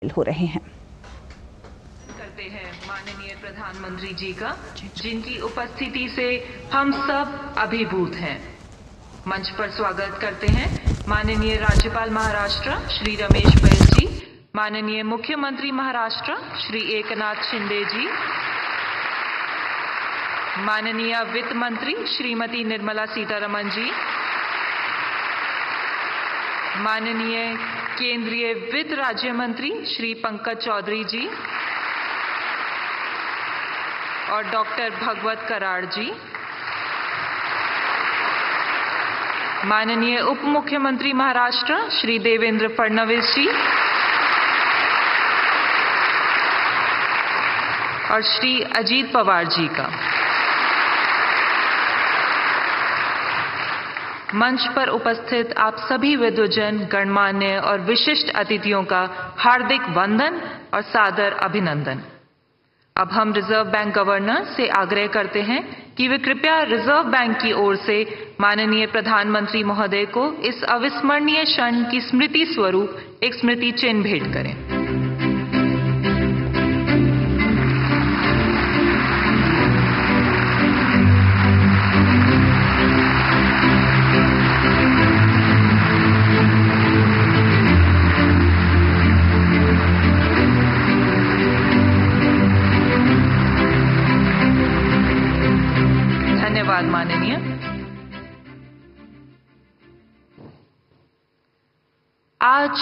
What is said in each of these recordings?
हो रहे हैं। करते हैं माननीय प्रधानमंत्री जी का, जिनकी उपस्थिति से हम सब अभिभूत हैं। मंच पर स्वागत करते हैं माननीय राज्यपाल महाराष्ट्र श्री रमेश बैस जी, माननीय मुख्यमंत्री महाराष्ट्र श्री एकनाथ शिंदे जी, माननीय वित्त मंत्री श्रीमती निर्मला सीतारमण जी, माननीय केंद्रीय वित्त राज्य मंत्री श्री पंकज चौधरी जी और डॉक्टर भगवत कराड़ जी, माननीय उप मुख्यमंत्री महाराष्ट्र श्री देवेंद्र फडणवीस जी और श्री अजीत पवार जी का। मंच पर उपस्थित आप सभी विद्वजन, गणमान्य और विशिष्ट अतिथियों का हार्दिक वंदन और सादर अभिनंदन। अब हम रिजर्व बैंक गवर्नर से आग्रह करते हैं कि वे कृपया रिजर्व बैंक की ओर से माननीय प्रधानमंत्री महोदय को इस अविस्मरणीय क्षण की स्मृति स्वरूप एक स्मृति चिन्ह भेंट करें। धन्यवाद माननीय। आज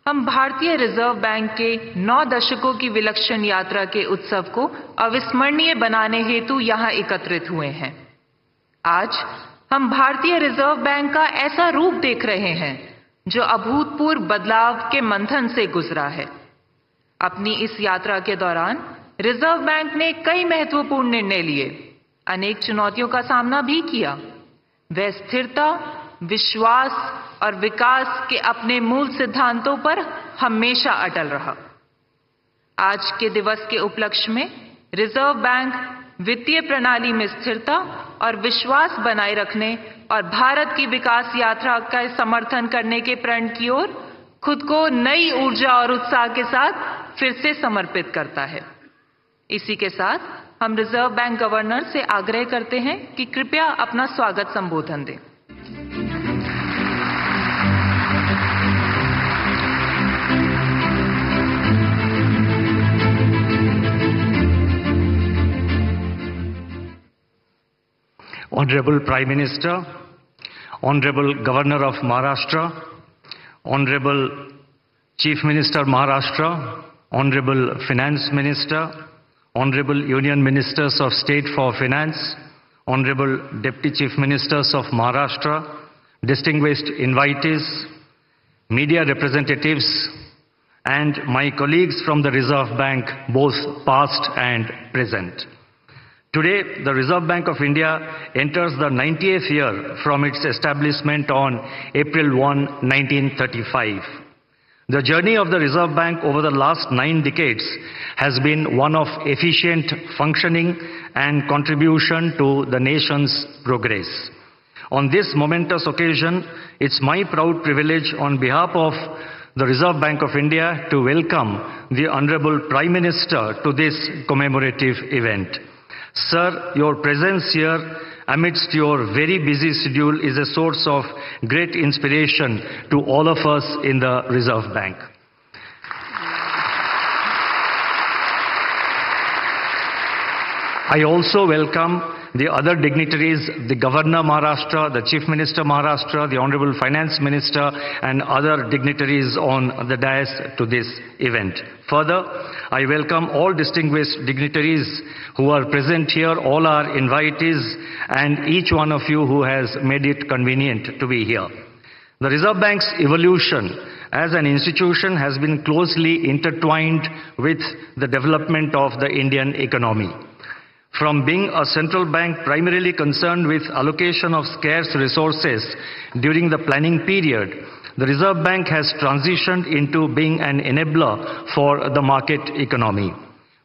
हम भारतीय रिजर्व बैंक के 9 दशकों की विलक्षण यात्रा के उत्सव को अविस्मरणीय बनाने हेतु यहाँ एकत्रित हुए हैं। आज हम भारतीय रिजर्व बैंक का ऐसा रूप देख रहे हैं जो अभूतपूर्व बदलाव के मंथन से गुजरा है। अपनी इस यात्रा के दौरान रिजर्व बैंक ने कई महत्वपूर्ण निर्णय लिए, अनेक चुनौतियों का सामना भी किया। वह स्थिरता, विश्वास और विकास के अपने मूल सिद्धांतों पर हमेशा अटल रहा। आज के दिवस के उपलक्ष्य में रिजर्व बैंक वित्तीय प्रणाली में स्थिरता और विश्वास बनाए रखने और भारत की विकास यात्रा का समर्थन करने के प्रण की ओर खुद को नई ऊर्जा और उत्साह के साथ फिर से समर्पित करता है। इसी के साथ हम रिजर्व बैंक गवर्नर से आग्रह करते हैं कि कृपया अपना स्वागत संबोधन दें। Honorable Prime Minister, Honorable Governor of Maharashtra, Honorable Chief Minister Maharashtra, Honorable Finance Minister, Honorable Union Ministers of State for Finance, Honorable Deputy Chief Ministers of Maharashtra, distinguished invitees, media representatives, and my colleagues from the Reserve Bank, both past and present. Today, the Reserve Bank of India enters the 90th year from its establishment on April 1, 1935. The journey of the Reserve Bank over the last 9 decades has been one of efficient functioning and contribution to the nation's progress. On this momentous occasion, it's my proud privilege on behalf of the Reserve Bank of India to welcome the Honorable Prime Minister to this commemorative event. Sir, your presence here amidst your very busy schedule is a source of great inspiration to all of us in the Reserve Bank. I also welcome the other dignitaries, the Governor Maharashtra, the Chief Minister Maharashtra, the Honorable Finance Minister, and other dignitaries on the dais to this event. Further, I welcome all distinguished dignitaries who are present here, all our invitees, and each one of you who has made it convenient to be here. The Reserve Bank's evolution as an institution has been closely intertwined with the development of the Indian economy. From being a central bank primarily concerned with allocation of scarce resources during the planning period, the Reserve Bank has transitioned into being an enabler for the market economy.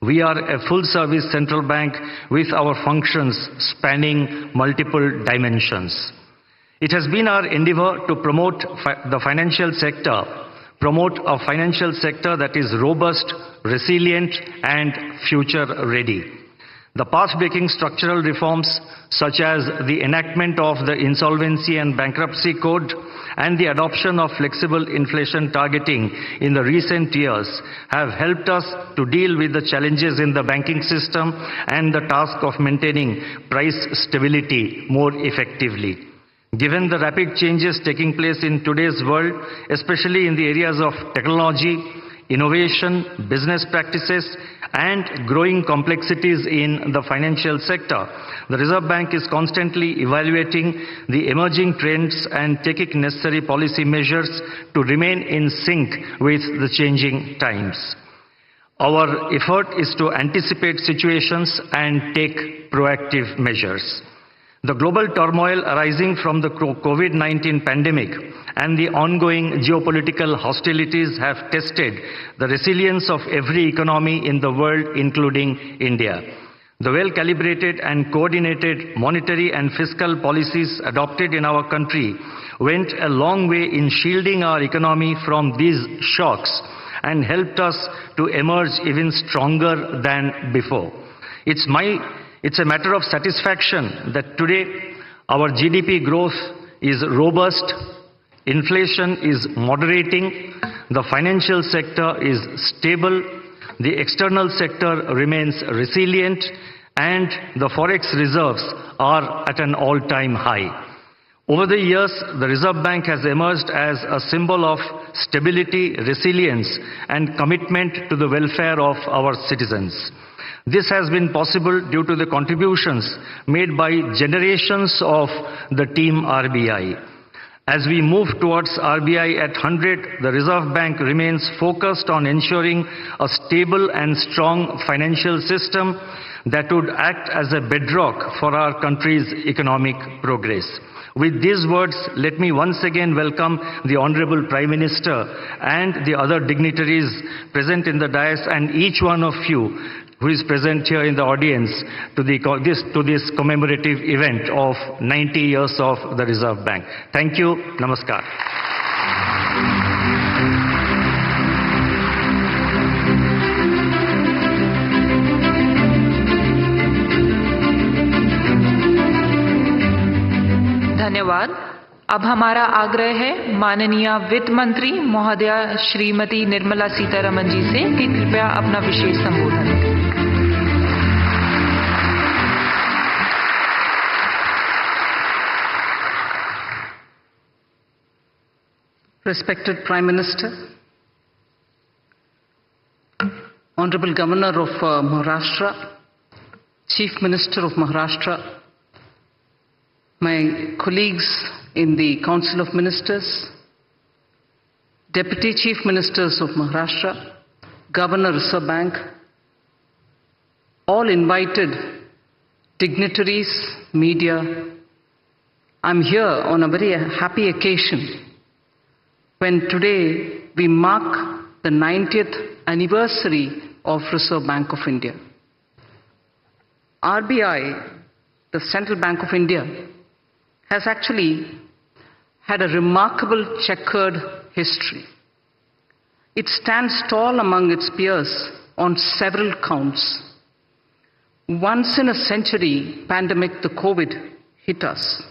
We are a full-service central bank with our functions spanning multiple dimensions. It has been our endeavor to promote the financial sector promote a financial sector that is robust, resilient, and future-ready. The path-breaking structural reforms, such as the enactment of the Insolvency and Bankruptcy Code and the adoption of flexible inflation targeting in the recent years, have helped us to deal with the challenges in the banking system and the task of maintaining price stability more effectively. Given the rapid changes taking place in today's world, especially in the areas of technology, innovation, business practices, and growing complexities in the financial sector, the Reserve Bank is constantly evaluating the emerging trends and taking necessary policy measures to remain in sync with the changing times. Our effort is to anticipate situations and take proactive measures. The global turmoil arising from the COVID-19 pandemic and the ongoing geopolitical hostilities have tested the resilience of every economy in the world, including India. The well-calibrated and coordinated monetary and fiscal policies adopted in our country went a long way in shielding our economy from these shocks and helped us to emerge even stronger than before. It's a matter of satisfaction that today our GDP growth is robust, inflation is moderating, the financial sector is stable, the external sector remains resilient, and the forex reserves are at an all-time high. Over the years, the Reserve Bank has emerged as a symbol of stability, resilience, and commitment to the welfare of our citizens. This has been possible due to the contributions made by generations of the Team RBI. As we move towards RBI at 100, the Reserve Bank remains focused on ensuring a stable and strong financial system that would act as a bedrock for our country's economic progress. With these words, let me once again welcome the Honorable Prime Minister and the other dignitaries present in the dais and each one of you who is present here in the audience to this commemorative event of 90 years of the Reserve Bank. Thank you. Namaskar. धन्यवाद। अब हमारा आग्रह है माननीय वित्त मंत्री महोदया श्रीमती निर्मला सीतारमण जी से कि कृपया अपना विशेष संबोधन दें। Respected Prime Minister, Honorable Governor of Maharashtra, Chief Minister of Maharashtra, my colleagues in the Council of Ministers, Deputy Chief Ministers of Maharashtra, Governor Reserve Bank, all invited dignitaries, media, I'm here on a very happy occasion when today we mark the 90th anniversary of Reserve Bank of India. RBI, the Central Bank of India, has actually had a remarkable checkered history. It stands tall among its peers on several counts. Once in a century pandemic, the COVID, hit us.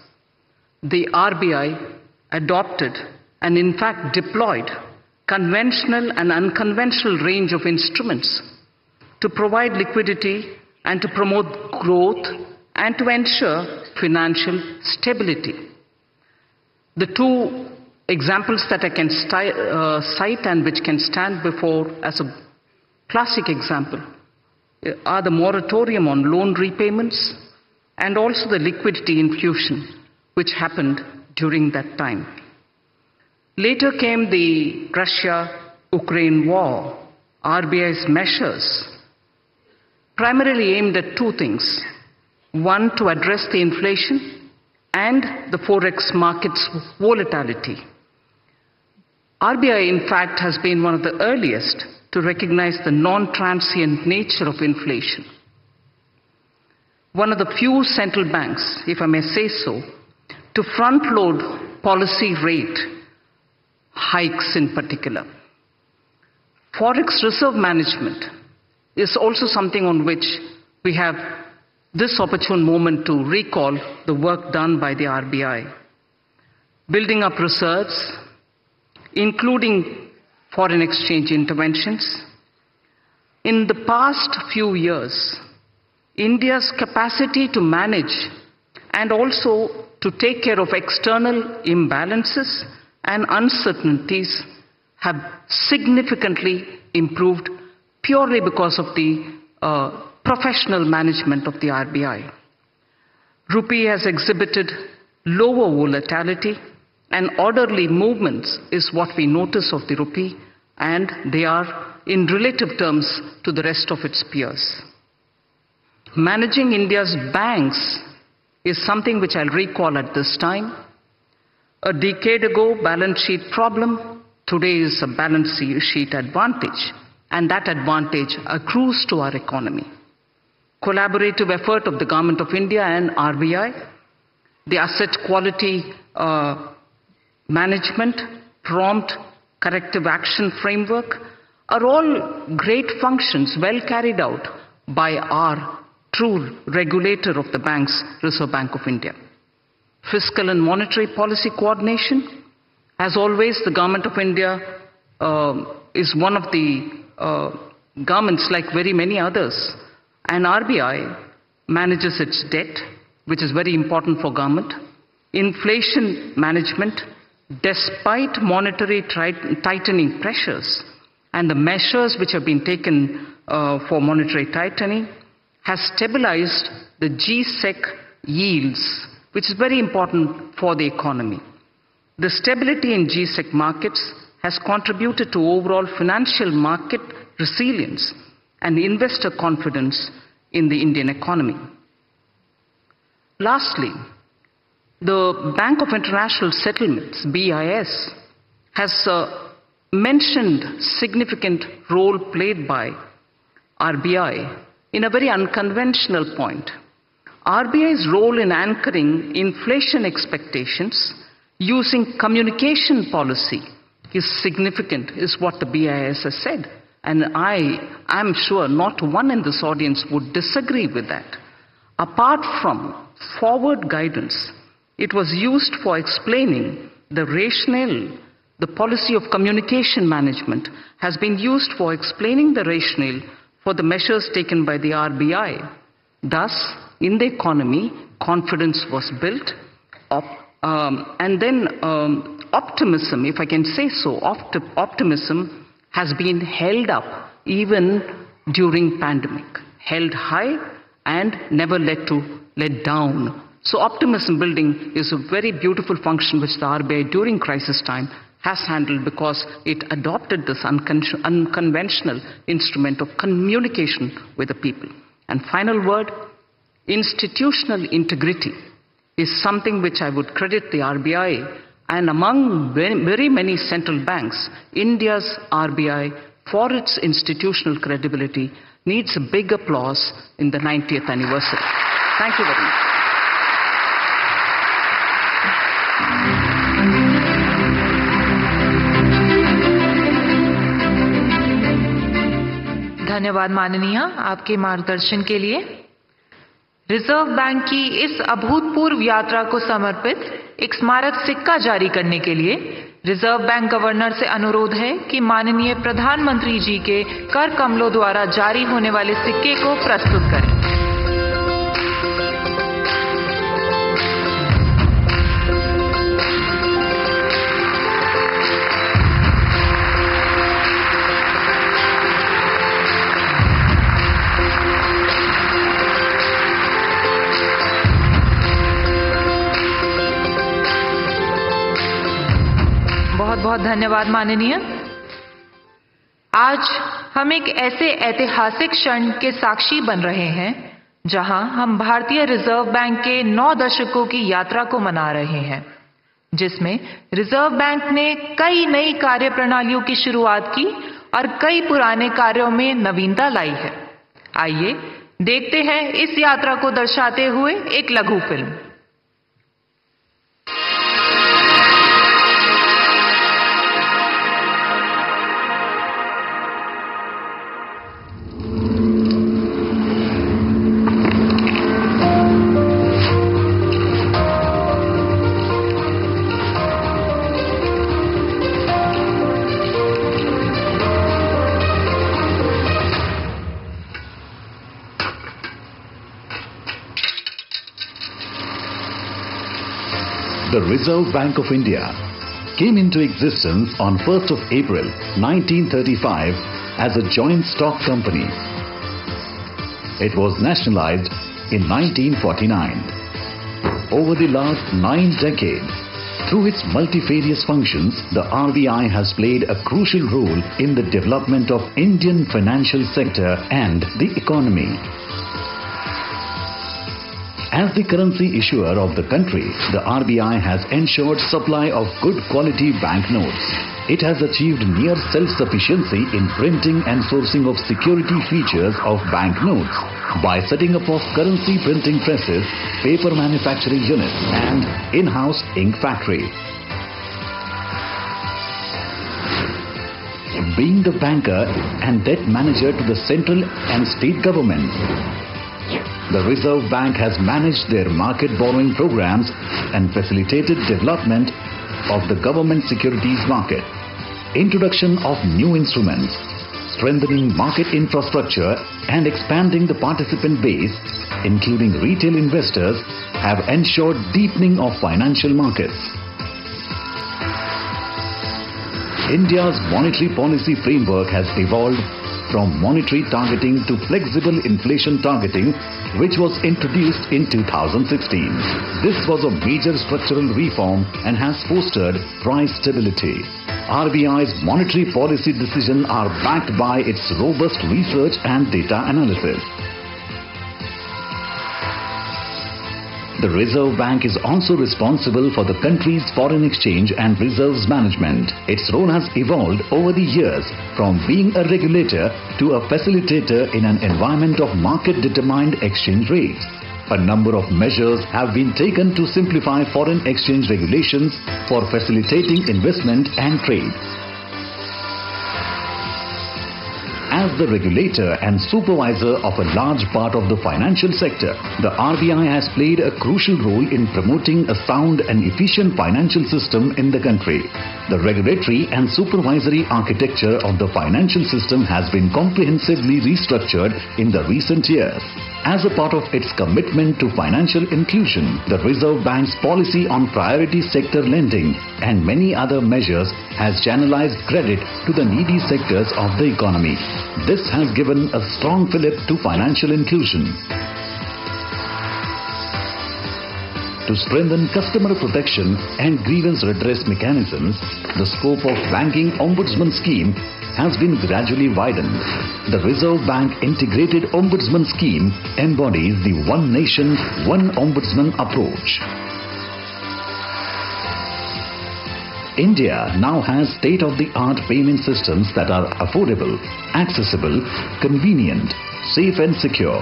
The RBI adopted and in fact deployed conventional and unconventional range of instruments to provide liquidity and to promote growth and to ensure financial stability. The two examples that I can cite and which can stand before as a classic example are the moratorium on loan repayments and also the liquidity infusion which happened during that time. Later came the Russia-Ukraine war. RBI's measures primarily aimed at two things. One, to address the inflation and the forex market's volatility. RBI, in fact, has been one of the earliest to recognize the non-transient nature of inflation. One of the few central banks, if I may say so, to front-load policy rate hikes in particular. Forex reserve management is also something on which we have this opportune moment to recall the work done by the RBI. Building up reserves, including foreign exchange interventions. In the past few years, India's capacity to manage and also to take care of external imbalances and uncertainties have significantly improved purely because of the professional management of the RBI. Rupee has exhibited lower volatility and orderly movements is what we notice of the rupee, and they are in relative terms to the rest of its peers. Managing India's banks is something which I'll recall at this time. A decade ago, balance sheet problem, today is a balance sheet advantage, and that advantage accrues to our economy. Collaborative effort of the Government of India and RBI, the asset quality management, prompt corrective action framework are all great functions well carried out by our true regulator of the banks, Reserve Bank of India. Fiscal and monetary policy coordination. As always, the Government of India is one of the governments, like very many others, and RBI manages its debt, which is very important for government. Inflation management, despite monetary tightening pressures and the measures which have been taken for monetary tightening, has stabilized the G-Sec yields, which is very important for the economy. The stability in G-Sec markets has contributed to overall financial market resilience and investor confidence in the Indian economy. Lastly, the Bank of International Settlements, BIS, has mentioned significant role played by RBI in a very unconventional point. RBI's role in anchoring inflation expectations using communication policy is significant, is what the BIS has said. And I am sure not one in this audience would disagree with that. Apart from forward guidance, it was used for explaining the rationale. The policy of communication management has been used for explaining the rationale for the measures taken by the RBI. Thus, in the economy, confidence was built, and then optimism, if I can say so, optimism has been held up even during pandemic, held high and never let down. So optimism building is a very beautiful function which the RBI during crisis time has handled, because it adopted this unconventional instrument of communication with the people. And final word, institutional integrity is something which I would credit the RBI, and among very many central banks, India's RBI, for its institutional credibility, needs a big applause in the 90th anniversary. Thank you very much. धन्यवाद माननीय, आपके मार्गदर्शन के लिए। Reserve bank की इस अभूतपूर्व यात्रा को समर्पित एक स्मारक सिक्का जारी करने के लिए रिजर्व बैंक गवर्नर से अनुरोध है कि माननीय प्रधानमंत्री जी के कर कमलों द्वारा जारी होने वाले सिक्के को प्रस्तुत करें। बहुत धन्यवाद माननीय। आज हम एक ऐसे ऐतिहासिक क्षण के साक्षी बन रहे हैं जहां हम भारतीय रिजर्व बैंक के 9 दशकों की यात्रा को मना रहे हैं, जिसमें रिजर्व बैंक ने कई नई कार्यप्रणालियों की शुरुआत की और कई पुराने कार्यों में नवीनता लाई है। आइए देखते हैं इस यात्रा को दर्शाते हुए एक लघु film. The Reserve Bank of India came into existence on 1st of April 1935 as a joint stock company. It was nationalized in 1949. Over the last 9 decades, through its multifarious functions, the RBI has played a crucial role in the development of Indian financial sector and the economy. As the currency issuer of the country, the RBI has ensured supply of good quality banknotes. It has achieved near self-sufficiency in printing and sourcing of security features of banknotes by setting up of currency printing presses, paper manufacturing units and in-house ink factory. Being the banker and debt manager to the central and state governments, the Reserve Bank has managed their market borrowing programs and facilitated development of the government securities market, introduction of new instruments, strengthening market infrastructure and expanding the participant base, including retail investors, have ensured deepening of financial markets. India's monetary policy framework has evolved from monetary targeting to flexible inflation targeting, which was introduced in 2016. This was a major structural reform and has fostered price stability. RBI's monetary policy decisions are backed by its robust research and data analysis. The Reserve Bank is also responsible for the country's foreign exchange and reserves management. Its role has evolved over the years from being a regulator to a facilitator in an environment of market-determined exchange rates. A number of measures have been taken to simplify foreign exchange regulations for facilitating investment and trade. As the regulator and supervisor of a large part of the financial sector, the RBI has played a crucial role in promoting a sound and efficient financial system in the country. The regulatory and supervisory architecture of the financial system has been comprehensively restructured in the recent years. As a part of its commitment to financial inclusion, the Reserve Bank's policy on priority sector lending and many other measures has channelized credit to the needy sectors of the economy. This has given a strong fillip to financial inclusion. To strengthen customer protection and grievance redress mechanisms, the scope of Banking Ombudsman Scheme has been gradually widened. The Reserve Bank Integrated Ombudsman Scheme embodies the One Nation, One Ombudsman approach. India now has state-of-the-art payment systems that are affordable, accessible, convenient, safe and secure.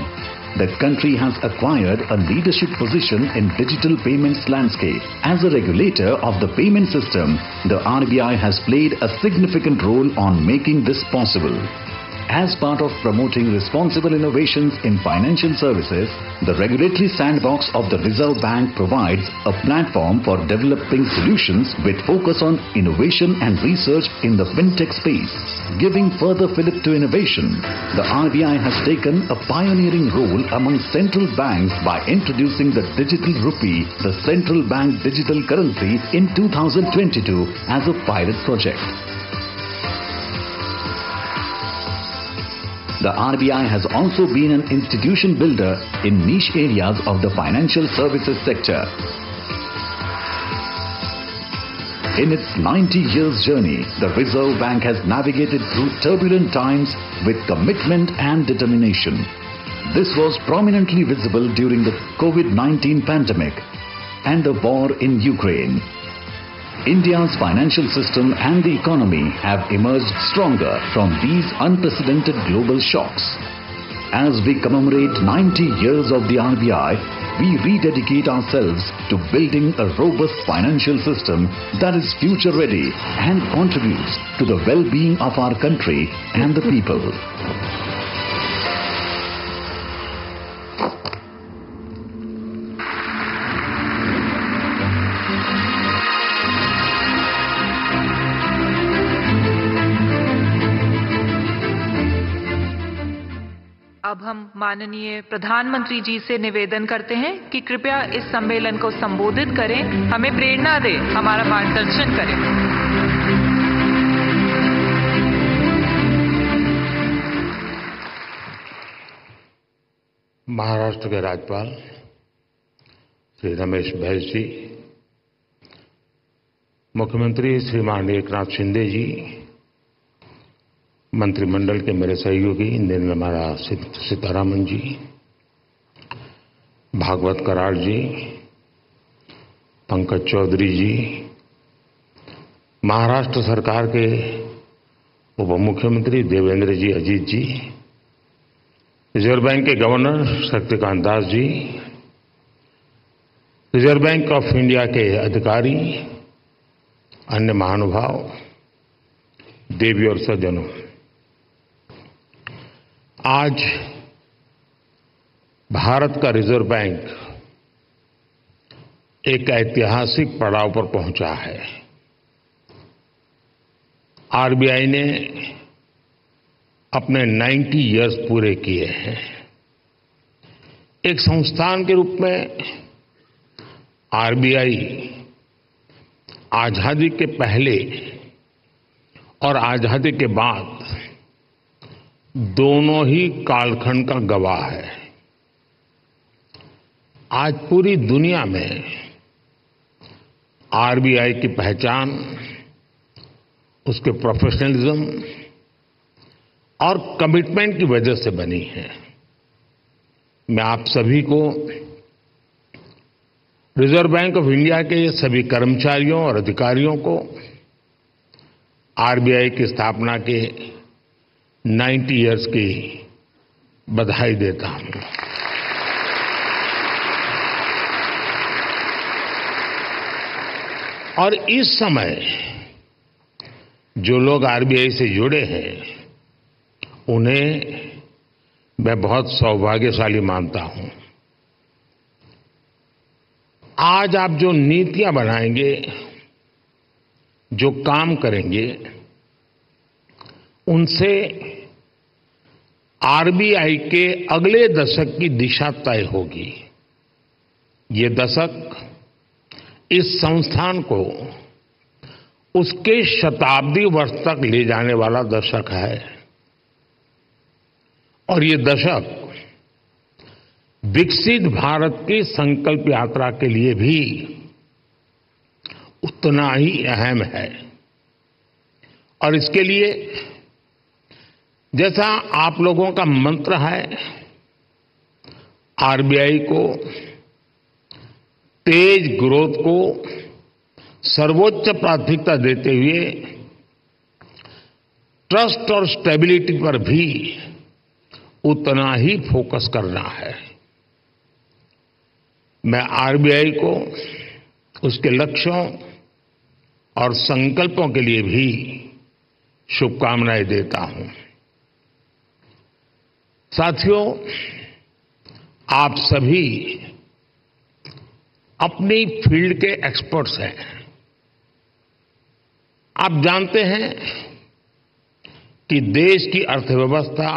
The country has acquired a leadership position in digital payments landscape. As a regulator of the payment system, the RBI has played a significant role on making this possible. As part of promoting responsible innovations in financial services, the regulatory sandbox of the Reserve Bank provides a platform for developing solutions with focus on innovation and research in the fintech space. Giving further fillip to innovation, the RBI has taken a pioneering role among central banks by introducing the digital rupee, the central bank digital currency, in 2022 as a pilot project. The RBI has also been an institution builder in niche areas of the financial services sector. In its 90 years journey, the Reserve Bank has navigated through turbulent times with commitment and determination. This was prominently visible during the COVID-19 pandemic and the war in Ukraine. India's financial system and the economy have emerged stronger from these unprecedented global shocks. As we commemorate 90 years of the RBI, we rededicate ourselves to building a robust financial system that is future-ready and contributes to the well-being of our country and the people. अब हम माननीय प्रधानमंत्री जी से निवेदन करते हैं कि कृपया इस सम्मेलन को संबोधित करें, हमें प्रेरणा दें, हमारा मार्गदर्शन करें। महाराष्ट्र के राज्यपाल श्री रमेश बैस जी, मुख्यमंत्री श्रीमान एकनाथ शिंदे जी, मंत्रिमंडल के मेरे सहयोगी निर्मला सीतारामन जी, भागवत कराड़ जी, पंकज चौधरी जी, महाराष्ट्र सरकार के उप मुख्यमंत्री देवेंद्र जी अजीत जी, रिजर्व बैंक के governor Shaktikanta Das ji, reserve bank of India के अधिकारी, अन्य महानुभाव, देवी और सज्जनों, आज भारत का रिजर्व बैंक एक ऐतिहासिक पड़ाव पर पहुंचा है। आरबीआई ने अपने 90 इयर्स पूरे किए हैं। एक संस्थान के रूप में आरबीआई आजादी के पहले और आजादी के बाद दोनों ही कालखंड का गवाह है। आज पूरी दुनिया में आरबीआई की पहचान उसके प्रोफेशनलिज्म और कमिटमेंट की वजह से बनी है। मैं आप सभी को रिजर्व बैंक ऑफ इंडिया के सभी कर्मचारियों और अधिकारियों को आरबीआई की स्थापना के 90 इयर्स की बधाई देता हूं। और इस समय जो लोग आरबीआई से जुड़े हैं उन्हें मैं बहुत सौभाग्यशाली मानता हूं। आज आप जो नीतियां बनाएंगे, जो काम करेंगे, उनसे आरबीआई के अगले दशक की दिशा तय होगी। ये दशक इस संस्थान को उसके शताब्दी वर्ष तक ले जाने वाला दशक है और ये दशक विकसित भारत की संकल्प यात्रा के लिए भी उतना ही अहम है। और इसके लिए जैसा आप लोगों का मंत्र है, आरबीआई को तेज ग्रोथ को सर्वोच्च प्राथमिकता देते हुए ट्रस्ट और स्टेबिलिटी पर भी उतना ही फोकस करना है। मैं आरबीआई को उसके लक्ष्यों और संकल्पों के लिए भी शुभकामनाएं देता हूं। साथियों, आप सभी अपनी फील्ड के एक्सपर्ट्स हैं। आप जानते हैं कि देश की अर्थव्यवस्था,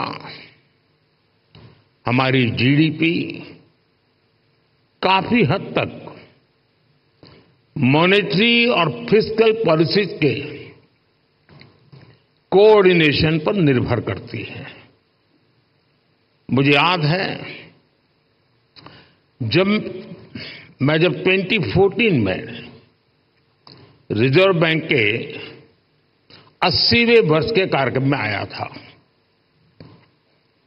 हमारी जीडीपी काफी हद तक मॉनेटरी और फिस्कल पॉलिसीज के कोऑर्डिनेशन पर निर्भर करती है। मुझे याद है जब 2014 में रिजर्व बैंक के 80वें वर्ष के कार्यक्रम में आया था,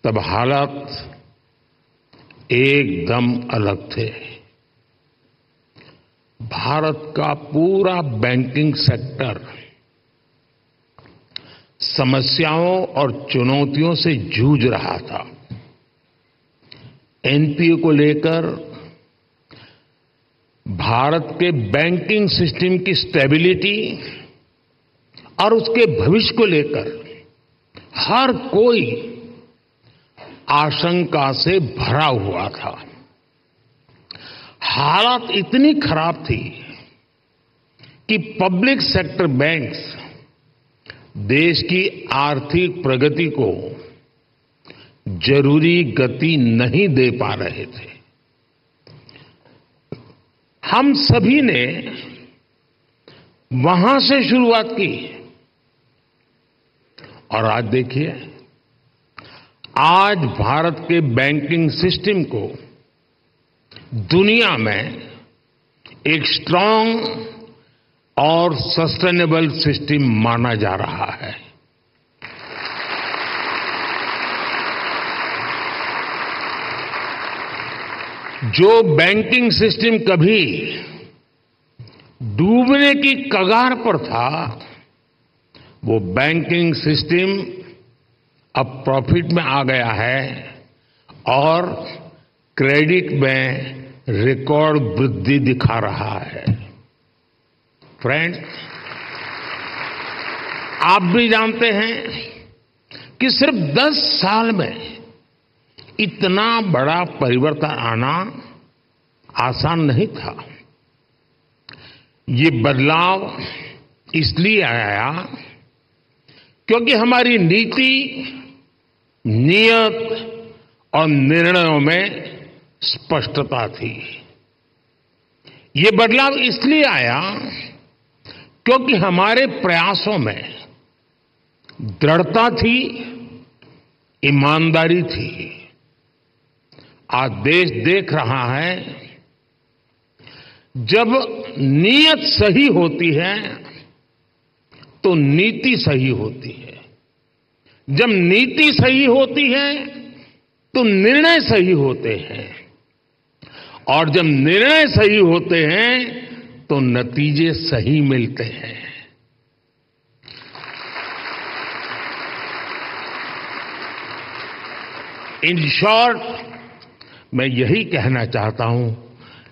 तब हालात एकदम अलग थे। भारत का पूरा बैंकिंग सेक्टर समस्याओं और चुनौतियों से जूझ रहा था। एनपीए को लेकर, भारत के बैंकिंग सिस्टम की स्टेबिलिटी और उसके भविष्य को लेकर हर कोई आशंका से भरा हुआ था। हालात इतनी खराब थी कि पब्लिक सेक्टर बैंक्स देश की आर्थिक प्रगति को जरूरी गति नहीं दे पा रहे थे। हम सभी ने वहां से शुरुआत की और आज देखिए, आज भारत के बैंकिंग सिस्टम को दुनिया में एक स्ट्रांग और सस्टेनेबल सिस्टम माना जा रहा है। जो बैंकिंग सिस्टम कभी डूबने की कगार पर था, वो बैंकिंग सिस्टम अब प्रॉफिट में आ गया है और क्रेडिट में रिकॉर्ड वृद्धि दिखा रहा है। फ्रेंड्स, आप भी जानते हैं कि सिर्फ 10 साल में इतना बड़ा परिवर्तन आना आसान नहीं था। ये बदलाव इसलिए आया क्योंकि हमारी नीति, नियत और निर्णयों में स्पष्टता थी। ये बदलाव इसलिए आया क्योंकि हमारे प्रयासों में दृढ़ता थी, ईमानदारी थी। आज देश देख रहा है, जब नीयत सही होती है तो नीति सही होती है, जब नीति सही होती है तो निर्णय सही होते हैं, और जब निर्णय सही होते हैं तो नतीजे सही मिलते हैं। इन शॉर्ट, मैं यही कहना चाहता हूं,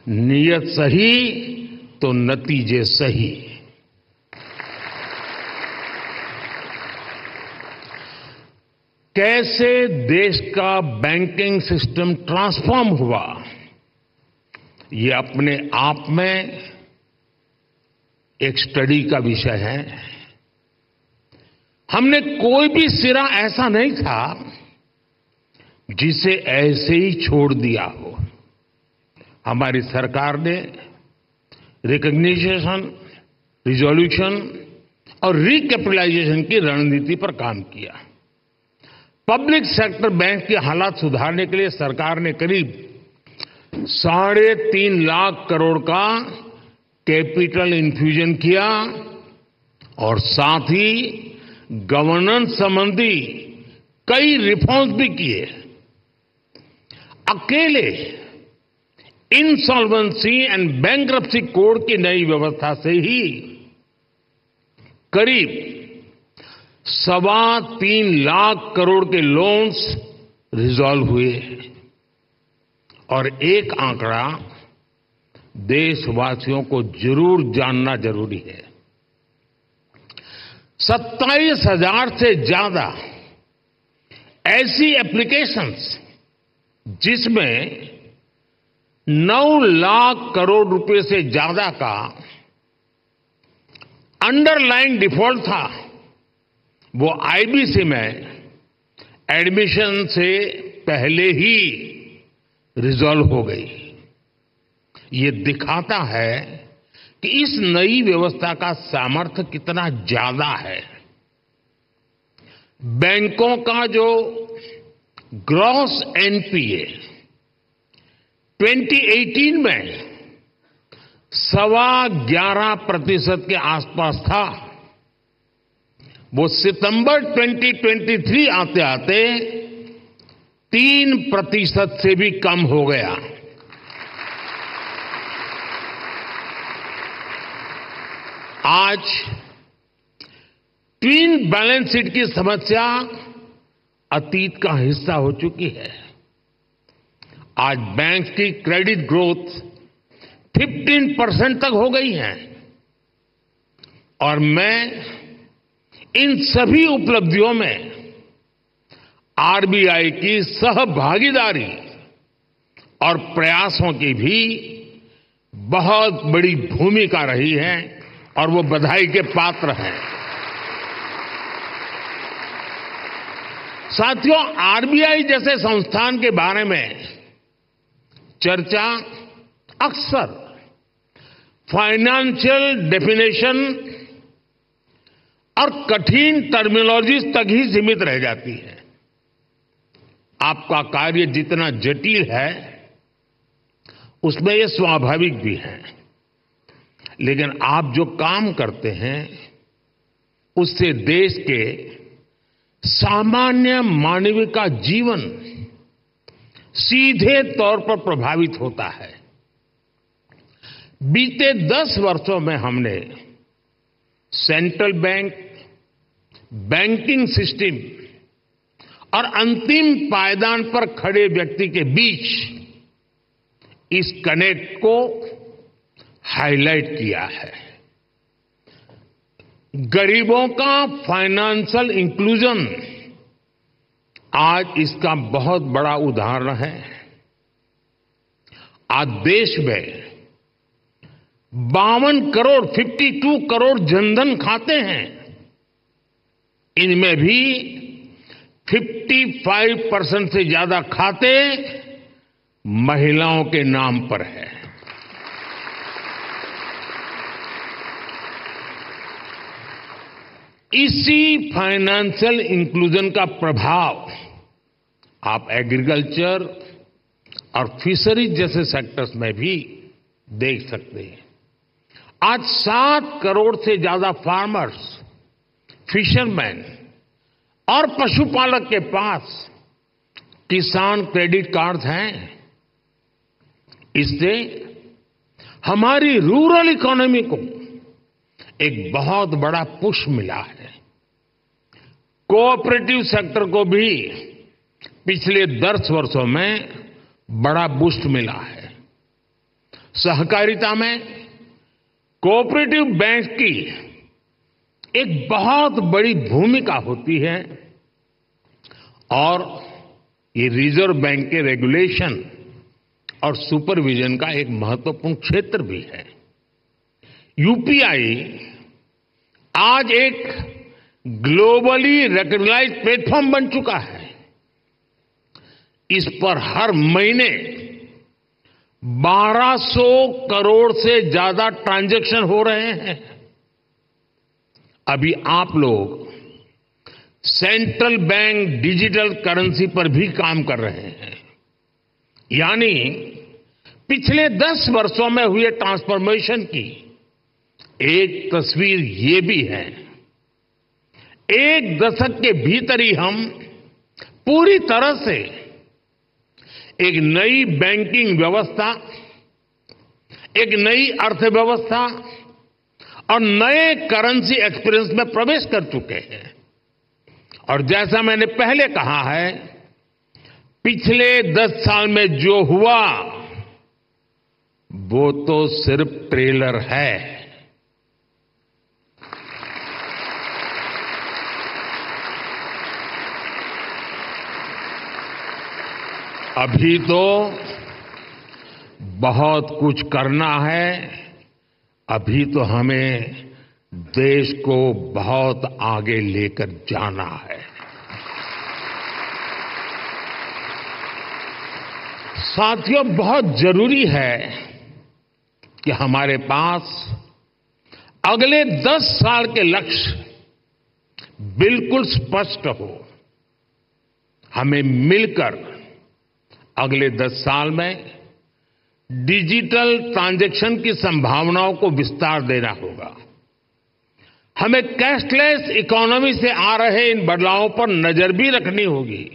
नीयत सही तो नतीजे सही। कैसे देश का बैंकिंग सिस्टम ट्रांसफॉर्म हुआ, ये अपने आप में एक स्टडी का विषय है। हमने कोई भी सिरा ऐसा नहीं था जिसे ऐसे ही छोड़ दिया हो। हमारी सरकार ने रिकॉग्निशन, रिजोल्यूशन और रिकैपिटलाइजेशन की रणनीति पर काम किया। पब्लिक सेक्टर बैंक के हालात सुधारने के लिए सरकार ने करीब 3.5 लाख करोड़ का कैपिटल इन्फ्यूजन किया और साथ ही गवर्नेंस संबंधी कई रिफॉर्म्स भी किए। अकेले इंसॉल्वेंसी एंड बैंक्रप्सी कोड की नई व्यवस्था से ही करीब 3.25 लाख करोड़ के लोन्स रिजॉल्व हुए। और एक आंकड़ा देशवासियों को जरूर जानना जरूरी है, 27,000 से ज्यादा ऐसी एप्लीकेशंस जिसमें 9 लाख करोड़ रुपए से ज्यादा का अंडरलाइन डिफॉल्ट था, वो आईबीसी में एडमिशन से पहले ही रिजॉल्व हो गई। ये दिखाता है कि इस नई व्यवस्था का सामर्थ्य कितना ज्यादा है। बैंकों का जो ग्रॉस एनपीए 2018 में 11.25% के आसपास था, वो सितंबर 2023 आते आते 3% से भी कम हो गया। आज ट्विन बैलेंस शीट की समस्या अतीत का हिस्सा हो चुकी है। आज बैंक की क्रेडिट ग्रोथ 15% तक हो गई है और मैं इन सभी उपलब्धियों में आरबीआई की सहभागीदारी और प्रयासों की भी बहुत बड़ी भूमिका रही है और वो बधाई के पात्र हैं। साथियों, आरबीआई जैसे संस्थान के बारे में चर्चा अक्सर फाइनेंशियल डेफिनेशन और कठिन टर्मिनोलॉजी तक ही सीमित रह जाती है। आपका कार्य जितना जटिल है, उसमें यह स्वाभाविक भी है, लेकिन आप जो काम करते हैं उससे देश के सामान्य मानव का जीवन सीधे तौर पर प्रभावित होता है। बीते 10 वर्षों में हमने सेंट्रल बैंक, बैंकिंग सिस्टम और अंतिम पायदान पर खड़े व्यक्ति के बीच इस कनेक्ट को हाईलाइट किया है। गरीबों का फाइनेंशियल इंक्लूजन आज इसका बहुत बड़ा उदाहरण है। आज देश में 52 करोड़ जनधन खाते हैं। इनमें भी 55% से ज्यादा खाते महिलाओं के नाम पर है। इसी फाइनेंशियल इंक्लूजन का प्रभाव आप एग्रीकल्चर और फिशरीज जैसे सेक्टर्स में भी देख सकते हैं। आज 7 करोड़ से ज्यादा फार्मर्स, फिशरमैन और पशुपालक के पास किसान क्रेडिट कार्ड हैं। इससे हमारी रूरल इकोनॉमी को एक बहुत बड़ा पुश मिला है। कोऑपरेटिव सेक्टर को भी पिछले 10 वर्षों में बड़ा बूस्ट मिला है। सहकारिता में कोऑपरेटिव बैंक की एक बहुत बड़ी भूमिका होती है और ये रिजर्व बैंक के रेगुलेशन और सुपरविजन का एक महत्वपूर्ण क्षेत्र भी है। यूपीआई आज एक ग्लोबली रिकॉग्नाइज्ड प्लेटफॉर्म बन चुका है। इस पर हर महीने 1200 करोड़ से ज्यादा ट्रांजैक्शन हो रहे हैं। अभी आप लोग सेंट्रल बैंक डिजिटल करेंसी पर भी काम कर रहे हैं। यानी पिछले 10 वर्षों में हुए ट्रांसफॉर्मेशन की एक तस्वीर ये भी है। एक दशक के भीतर ही हम पूरी तरह से एक नई बैंकिंग व्यवस्था, एक नई अर्थव्यवस्था और नए करेंसी एक्सपीरियंस में प्रवेश कर चुके हैं। और जैसा मैंने पहले कहा है, पिछले 10 साल में जो हुआ वो तो सिर्फ ट्रेलर है। अभी तो बहुत कुछ करना है। अभी तो हमें देश को बहुत आगे लेकर जाना है। साथियों, बहुत जरूरी है कि हमारे पास अगले 10 साल के लक्ष्य बिल्कुल स्पष्ट हो। हमें मिलकर अगले 10 साल में डिजिटल ट्रांजैक्शन की संभावनाओं को विस्तार देना होगा। हमें कैशलेस इकोनॉमी से आ रहे इन बदलावों पर नजर भी रखनी होगी।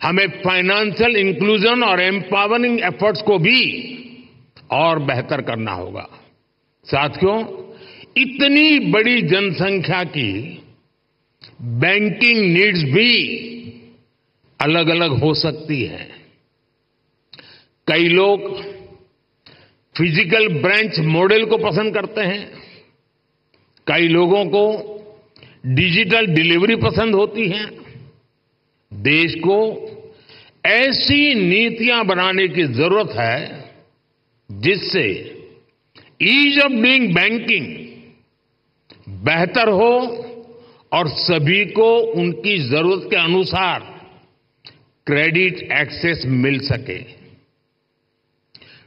हमें फाइनेंशियल इंक्लूजन और एम्पावरिंग एफर्ट्स को भी और बेहतर करना होगा। साथियों, इतनी बड़ी जनसंख्या की बैंकिंग नीड्स भी अलग अलग हो सकती है। कई लोग फिजिकल ब्रांच मॉडल को पसंद करते हैं, कई लोगों को डिजिटल डिलीवरी पसंद होती है। देश को ऐसी नीतियां बनाने की जरूरत है जिससे ईज ऑफ डूइंग बैंकिंग बेहतर हो और सभी को उनकी जरूरत के अनुसार क्रेडिट एक्सेस मिल सके।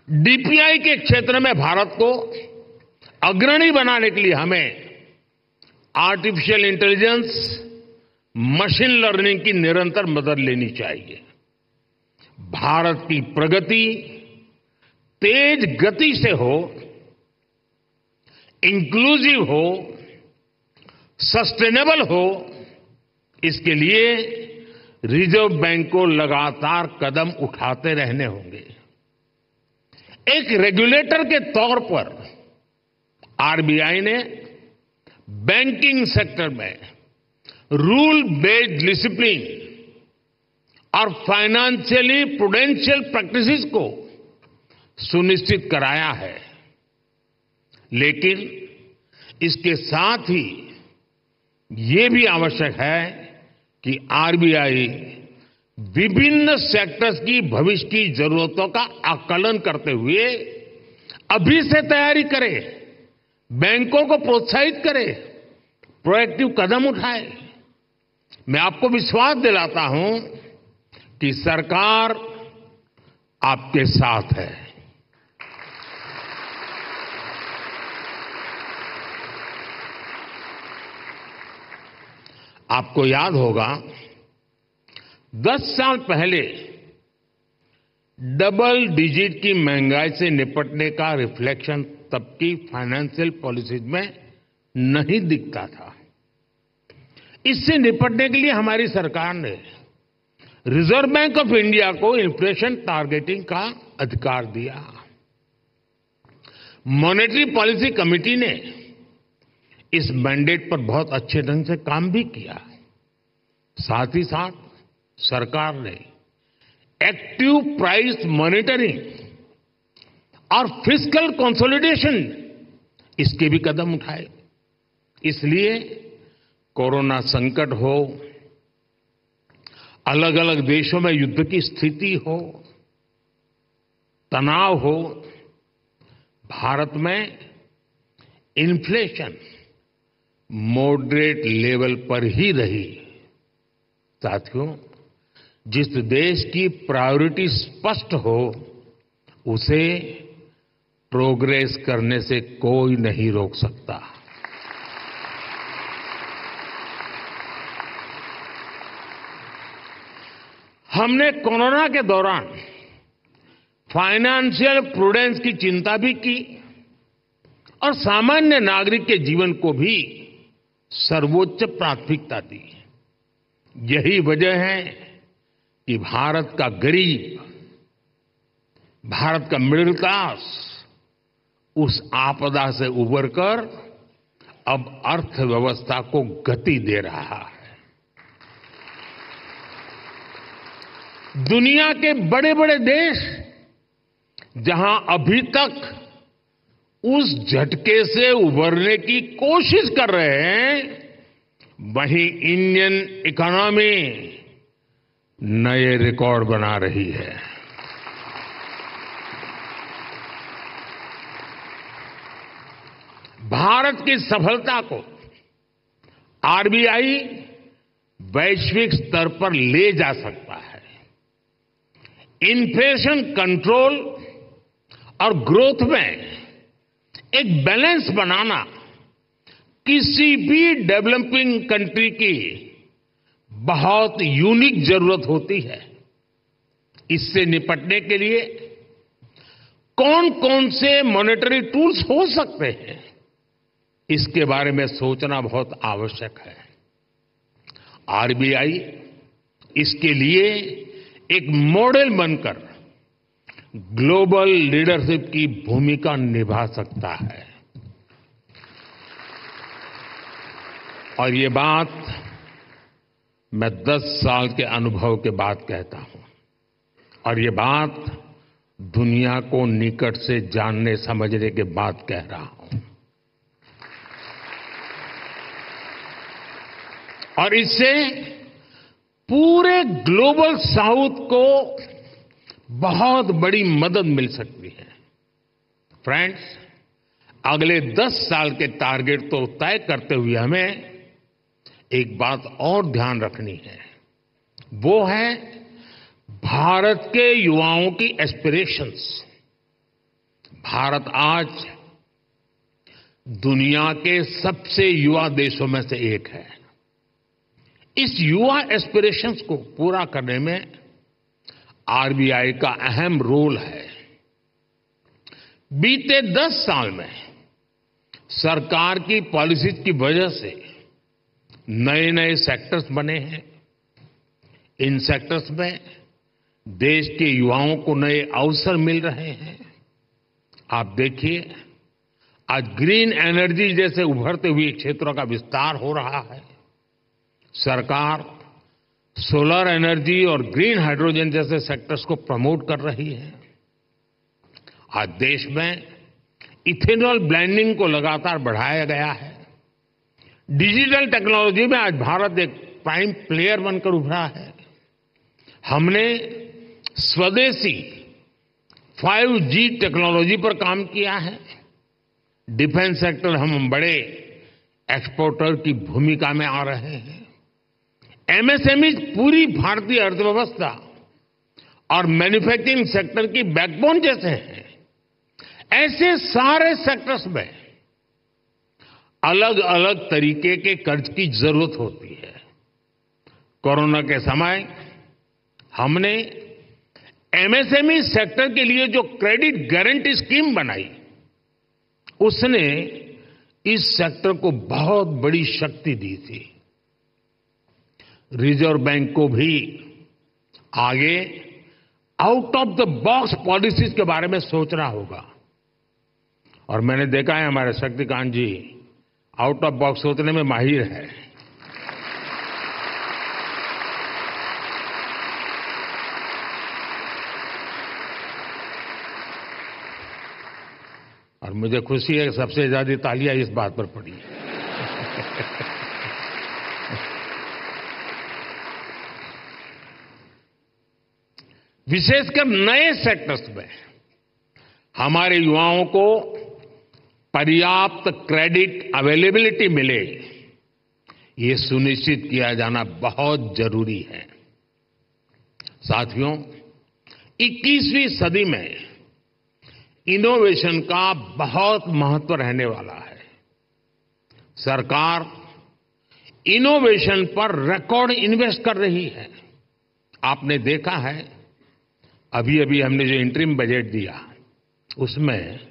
डीपीआई के क्षेत्र में भारत को अग्रणी बनाने के लिए हमें आर्टिफिशियल इंटेलिजेंस, मशीन लर्निंग की निरंतर मदद लेनी चाहिए। भारत की प्रगति तेज गति से हो, इंक्लूसिव हो, सस्टेनेबल हो, इसके लिए रिजर्व बैंक को लगातार कदम उठाते रहने होंगे। एक रेगुलेटर के तौर पर आरबीआई ने बैंकिंग सेक्टर में रूल बेस्ड डिसिप्लिन और फाइनेंशियली प्रूडेंशियल प्रैक्टिसेस को सुनिश्चित कराया है, लेकिन इसके साथ ही ये भी आवश्यक है कि आरबीआई विभिन्न सेक्टर्स की भविष्य की जरूरतों का आकलन करते हुए अभी से तैयारी करे, बैंकों को प्रोत्साहित करे, प्रोएक्टिव कदम उठाए। मैं आपको विश्वास दिलाता हूं कि सरकार आपके साथ है। आपको याद होगा 10 साल पहले डबल डिजिट की महंगाई से निपटने का रिफ्लेक्शन तब की फाइनेंशियल पॉलिसीज में नहीं दिखता था। इससे निपटने के लिए हमारी सरकार ने रिजर्व बैंक ऑफ इंडिया को इन्फ्लेशन टारगेटिंग का अधिकार दिया। मॉनेटरी पॉलिसी कमेटी ने इस मैंडेट पर बहुत अच्छे ढंग से काम भी किया। साथ ही साथ सरकार ने एक्टिव प्राइस मॉनिटरिंग और फिस्कल कंसोलिडेशन इसके भी कदम उठाए। इसलिए कोरोना संकट हो, अलग अलग देशों में युद्ध की स्थिति हो, तनाव हो, भारत में इन्फ्लेशन मॉडरेट लेवल पर ही रही। साथियों, जिस देश की प्रायोरिटी स्पष्ट हो उसे प्रोग्रेस करने से कोई नहीं रोक सकता। हमने कोरोना के दौरान फाइनेंशियल प्रूडेंस की चिंता भी की और सामान्य नागरिक के जीवन को भी सर्वोच्च प्राथमिकता दी। यही वजह है कि भारत का गरीब, भारत का मिडिल क्लास उस आपदा से उबरकर अब अर्थव्यवस्था को गति दे रहा है। दुनिया के बड़े बड़े देश जहां अभी तक उस झटके से उबरने की कोशिश कर रहे हैं, वहीं इंडियन इकोनॉमी नए रिकॉर्ड बना रही है। भारत की सफलता को आरबीआई वैश्विक स्तर पर ले जा सकता है। इन्फ्लेशन कंट्रोल और ग्रोथ में एक बैलेंस बनाना किसी भी डेवलपिंग कंट्री की बहुत यूनिक जरूरत होती है। इससे निपटने के लिए कौन कौन से मॉनेटरी टूल्स हो सकते हैं, इसके बारे में सोचना बहुत आवश्यक है। आरबीआई इसके लिए एक मॉडल बनकर ग्लोबल लीडरशिप की भूमिका निभा सकता है। और ये बात मैं 10 साल के अनुभव के बाद कहता हूं, और ये बात दुनिया को निकट से जानने समझने के बाद कह रहा हूं। और इससे पूरे ग्लोबल साउथ को बहुत बड़ी मदद मिल सकती है। फ्रेंड्स, अगले 10 साल के टारगेट तो तय करते हुए हमें एक बात और ध्यान रखनी है, वो है भारत के युवाओं की एस्पिरेशंस। भारत आज दुनिया के सबसे युवा देशों में से एक है। इस युवा एस्पिरेशंस को पूरा करने में आरबीआई का अहम रोल है। बीते 10 साल में सरकार की पॉलिसीज की वजह से नए नए सेक्टर्स बने हैं। इन सेक्टर्स में देश के युवाओं को नए अवसर मिल रहे हैं। आप देखिए, आज ग्रीन एनर्जी जैसे उभरते हुए क्षेत्रों का विस्तार हो रहा है। सरकार सोलर एनर्जी और ग्रीन हाइड्रोजन जैसे सेक्टर्स को प्रमोट कर रही है। आज देश में इथेनॉल ब्लेंडिंग को लगातार बढ़ाया गया है। डिजिटल टेक्नोलॉजी में आज भारत एक प्राइम प्लेयर बनकर उभरा है। हमने स्वदेशी 5G टेक्नोलॉजी पर काम किया है। डिफेंस सेक्टर हम बड़े एक्सपोर्टर की भूमिका में आ रहे हैं। एमएसएमई पूरी भारतीय अर्थव्यवस्था और मैन्युफैक्चरिंग सेक्टर की बैकबोन जैसे हैं। ऐसे सारे सेक्टर्स में अलग अलग तरीके के कर्ज की जरूरत होती है। कोरोना के समय हमने एमएसएमई सेक्टर के लिए जो क्रेडिट गारंटी स्कीम बनाई, उसने इस सेक्टर को बहुत बड़ी शक्ति दी थी। रिजर्व बैंक को भी आगे out of the box policies के बारे में सोचना होगा। और मैंने देखा है हमारे शक्तिकांत जी आउट ऑफ बॉक्स सोचने में माहिर है। और मुझे खुशी है कि सबसे ज्यादा तालियां इस बात पर पड़ी। विशेषकर नए सेक्टर्स में हमारे युवाओं को पर्याप्त क्रेडिट अवेलेबिलिटी मिले, ये सुनिश्चित किया जाना बहुत जरूरी है। साथियों, 21वीं सदी में इनोवेशन का बहुत महत्व रहने वाला है। सरकार इनोवेशन पर रिकॉर्ड इन्वेस्ट कर रही है। आपने देखा है, अभी अभी हमने जो इंटरिम बजट दिया, उसमें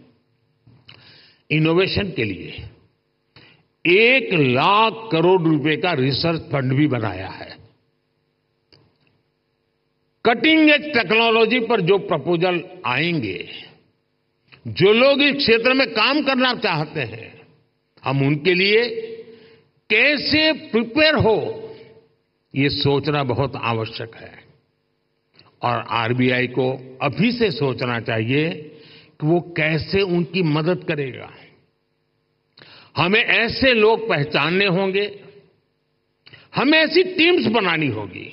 इनोवेशन के लिए 1 लाख करोड़ रुपए का रिसर्च फंड भी बनाया है। कटिंग एज टेक्नोलॉजी पर जो प्रपोजल आएंगे, जो लोग इस क्षेत्र में काम करना चाहते हैं, हम उनके लिए कैसे प्रिपेयर हो, ये सोचना बहुत आवश्यक है। और आरबीआई को अभी से सोचना चाहिए कि वो कैसे उनकी मदद करेगा। हमें ऐसे लोग पहचानने होंगे, हमें ऐसी टीम्स बनानी होगी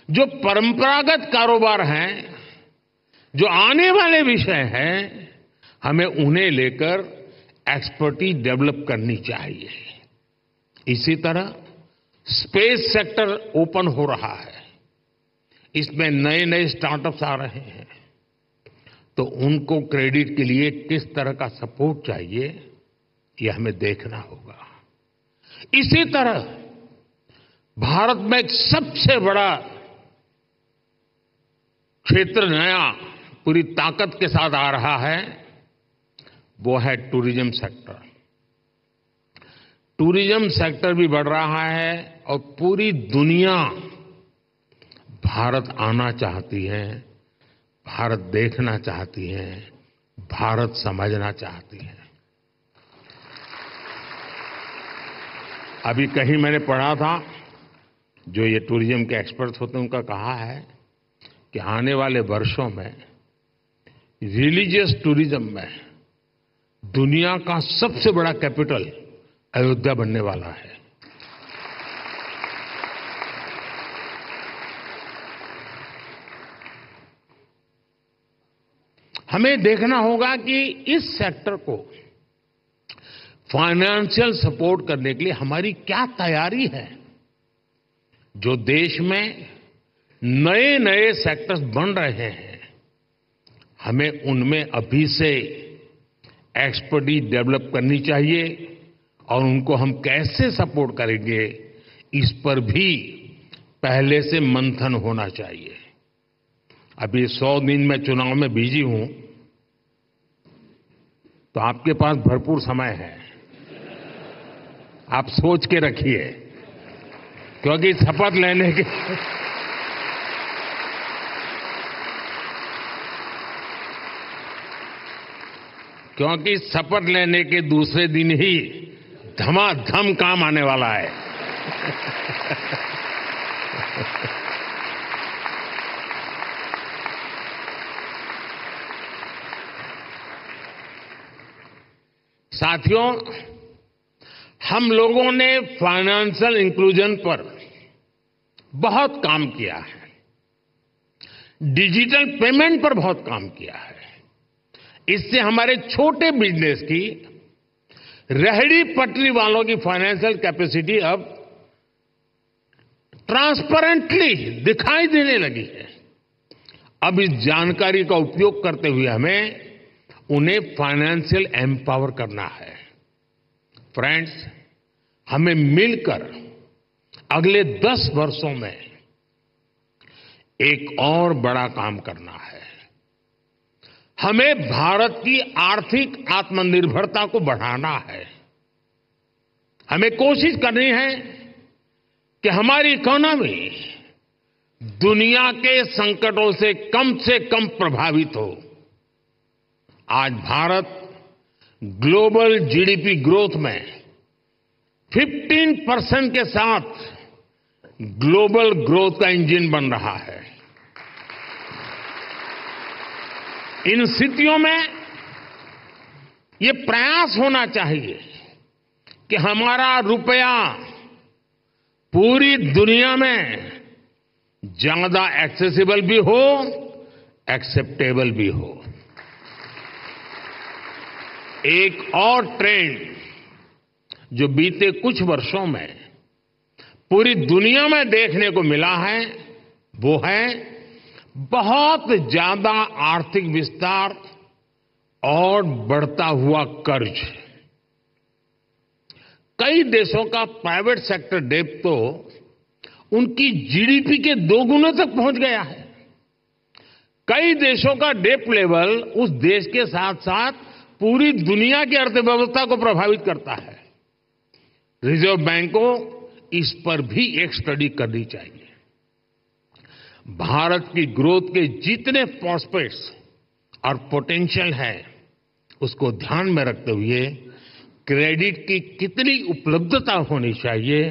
जो परंपरागत कारोबार हैं, जो आने वाले विषय हैं, हमें उन्हें लेकर एक्सपर्टीज डेवलप करनी चाहिए। इसी तरह स्पेस सेक्टर ओपन हो रहा है। इसमें नए नए स्टार्टअप्स आ रहे हैं, तो उनको क्रेडिट के लिए किस तरह का सपोर्ट चाहिए, ये हमें देखना होगा। इसी तरह भारत में एक सबसे बड़ा क्षेत्र नया पूरी ताकत के साथ आ रहा है, वो है टूरिज्म सेक्टर। टूरिज्म सेक्टर भी बढ़ रहा है और पूरी दुनिया भारत आना चाहती है, भारत देखना चाहती है, भारत समझना चाहती है। अभी कहीं मैंने पढ़ा था, जो ये टूरिज्म के एक्सपर्ट होते हैं, उनका कहा है कि आने वाले वर्षों में रिलीजियस टूरिज्म में दुनिया का सबसे बड़ा कैपिटल अयोध्या बनने वाला है। हमें देखना होगा कि इस सेक्टर को फाइनेंशियल सपोर्ट करने के लिए हमारी क्या तैयारी है। जो देश में नए नए सेक्टर्स बन रहे हैं, हमें उनमें अभी से एक्सपर्टीज डेवलप करनी चाहिए और उनको हम कैसे सपोर्ट करेंगे, इस पर भी पहले से मंथन होना चाहिए। अभी 100 दिन मैं चुनाव में बिजी हूं, तो आपके पास भरपूर समय है। आप सोच के रखिए, क्योंकि शपथ लेने के क्योंकि शपथ लेने के दूसरे दिन ही धमाधम काम आने वाला है। साथियों, हम लोगों ने फाइनेंशियल इंक्लूजन पर बहुत काम किया है, डिजिटल पेमेंट पर बहुत काम किया है। इससे हमारे छोटे बिजनेस की, रेहड़ी पटरी वालों की फाइनेंशियल कैपेसिटी अब ट्रांसपेरेंटली दिखाई देने लगी है। अब इस जानकारी का उपयोग करते हुए हमें उन्हें फाइनेंशियल एम्पावर करना है। फ्रेंड्स, हमें मिलकर अगले 10 वर्षों में एक और बड़ा काम करना है। हमें भारत की आर्थिक आत्मनिर्भरता को बढ़ाना है। हमें कोशिश करनी है कि हमारी इकोनॉमी दुनिया के संकटों से कम प्रभावित हो। आज भारत ग्लोबल जीडीपी ग्रोथ में 15% के साथ ग्लोबल ग्रोथ का इंजन बन रहा है। इन स्थितियों में ये प्रयास होना चाहिए कि हमारा रुपया पूरी दुनिया में ज्यादा एक्सेसिबल भी हो, एक्सेप्टेबल भी हो। एक और ट्रेंड जो बीते कुछ वर्षों में पूरी दुनिया में देखने को मिला है, वो है बहुत ज्यादा आर्थिक विस्तार और बढ़ता हुआ कर्ज। कई देशों का प्राइवेट सेक्टर डेट तो उनकी जीडीपी के 2 गुने तक पहुंच गया है। कई देशों का डेट लेवल उस देश के साथ साथ पूरी दुनिया की अर्थव्यवस्था को प्रभावित करता है। रिजर्व बैंक को इस पर भी एक स्टडी करनी चाहिए। भारत की ग्रोथ के जितने प्रॉस्पेक्ट्स और पोटेंशियल है, उसको ध्यान में रखते हुए क्रेडिट की कितनी उपलब्धता होनी चाहिए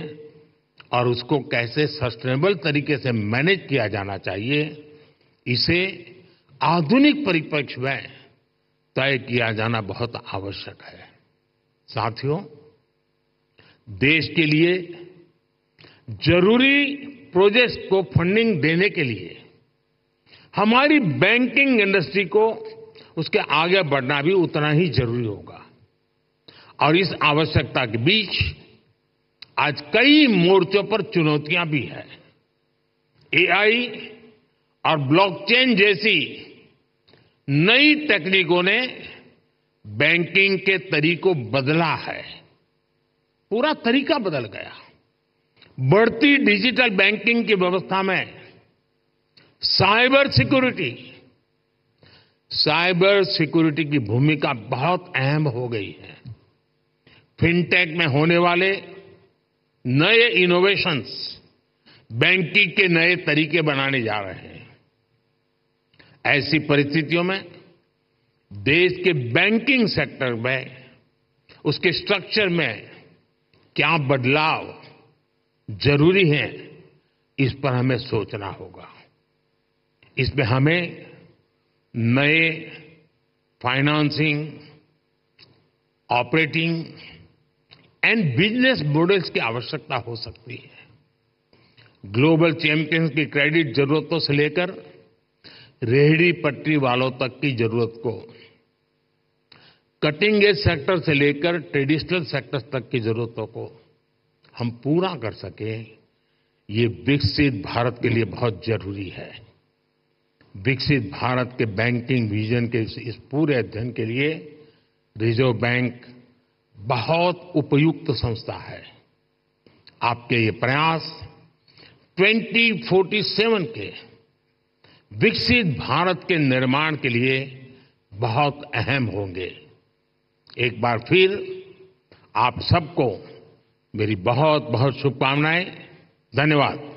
और उसको कैसे सस्टेनेबल तरीके से मैनेज किया जाना चाहिए, इसे आधुनिक परिप्रेक्ष्य में तय किया जाना बहुत आवश्यक है। साथियों, देश के लिए जरूरी प्रोजेक्ट्स को फंडिंग देने के लिए हमारी बैंकिंग इंडस्ट्री को उसके आगे बढ़ना भी उतना ही जरूरी होगा। और इस आवश्यकता के बीच आज कई मोर्चों पर चुनौतियां भी हैं। एआई और ब्लॉकचेन जैसी नई तकनीकों ने बैंकिंग के तरीकों बदला है, पूरा तरीका बदल गया। बढ़ती डिजिटल बैंकिंग की व्यवस्था में साइबर सिक्योरिटी की भूमिका बहुत अहम हो गई है। फिनटेक में होने वाले नए इनोवेशंस बैंकिंग के नए तरीके बनाने जा रहे हैं। ऐसी परिस्थितियों में देश के बैंकिंग सेक्टर में, उसके स्ट्रक्चर में क्या बदलाव जरूरी है, इस पर हमें सोचना होगा। इसमें हमें नए financing, operating and business models की आवश्यकता हो सकती है। ग्लोबल चैंपियंस की क्रेडिट जरूरतों से लेकर रेहड़ी पटरी वालों तक की जरूरत को कटिंग एज सेक्टर से लेकर ट्रेडिशनल सेक्टर्स तक की जरूरतों को हम पूरा कर सकें, ये विकसित भारत के लिए बहुत जरूरी है। विकसित भारत के बैंकिंग विजन के इस पूरे अध्ययन के लिए रिजर्व बैंक बहुत उपयुक्त संस्था है। आपके ये प्रयास 2047 के विकसित भारत के निर्माण के लिए बहुत अहम होंगे। एक बार फिर आप सबको मेरी बहुत बहुत शुभकामनाएं। धन्यवाद।